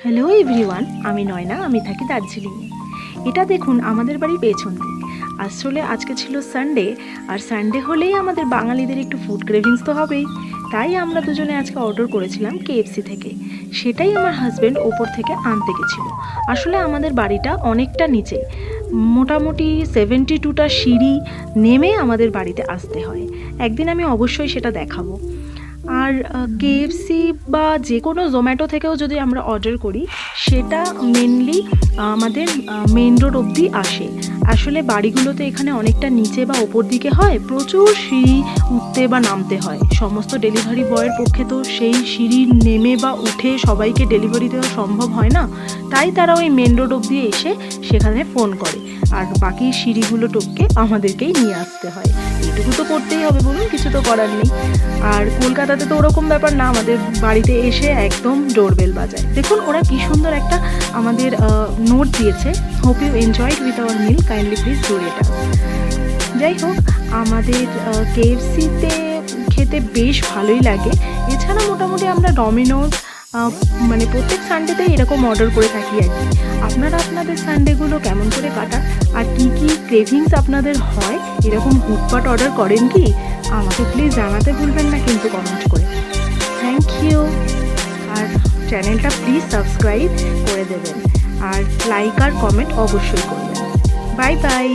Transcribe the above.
Hello everyone, আমি নয়না, আমি থাকি দার্জিলিংয়ে। এটা দেখুন আমাদের বাড়ির পেছন দিক। আসলে আজকে ছিল সানডে, আর সানডে হলেই আমাদের বাঙালিদের একটু ফুড ক্রেভিংস তো হবেই। তাই আমরা দুজনে আজকে অর্ডার করেছিলাম কেএফসি থেকে। সেটাই আমার হাজব্যান্ড ওপর থেকে আনতে গেছিলো। আসলে আমাদের বাড়িটা অনেকটা নিচে, মোটামুটি 72টা সিঁড়ি নেমে আমাদের বাড়িতে আসতে হয়। একদিন আমি অবশ্যই সেটা দেখাবো। আর কেএফসি বা যে কোনো জোম্যাটো থেকেও যদি আমরা অর্ডার করি, সেটা মেনলি আমাদের মেন রোড অবধি আসে। আসলে বাড়িগুলোতে এখানে অনেকটা নিচে বা ওপর দিকে হয়, প্রচুর সিঁড়ি উঠতে বা নামতে হয়। সমস্ত ডেলিভারি বয়ের পক্ষে তো সেই সিঁড়ি নেমে বা উঠে সবাইকে ডেলিভারি দেওয়া সম্ভব হয় না। তাই তারা ওই মেন রোড অবধি এসে সেখানে ফোন করে, আর বাকি সিঁড়িগুলো টপকে আমাদেরকেই নিয়ে আসতে হয়। এটুকু তো করতেই হবে, বলুন, কিছু তো করার নেই। আর কলকাতাতে তো ওরকম ব্যাপার না, আমাদের বাড়িতে এসে একদম ডোরবেল বাজায়। দেখুন ওরা কি সুন্দর একটা আমাদের নোট দিয়েছে, hope you enjoyed with our meal, kindly please do rate us. যাই হোক, আমাদের কেএফসিতে খেতে বেশ ভালোই লাগে। এছাড়া মোটামুটি আমরা ডমিনোজ মানে প্রত্যেক সানডেতেই এরকম অর্ডার করে থাকি আর কি। আপনারা আপনাদের সানডেগুলো কেমন করে কাটান, আর কী কী ক্রেভিংস আপনাদের হয়, এরকম হুটপাট অর্ডার করেন কি? আমাকে প্লিজ জানাতে ভুলবেন না কিন্তু কমেন্ট করে। Thank you. আর চ্যানেলটা প্লিজ সাবস্ক্রাইব করে দেবেন, আর লাইক আর কমেন্ট অবশ্যই করবেন। Bye bye.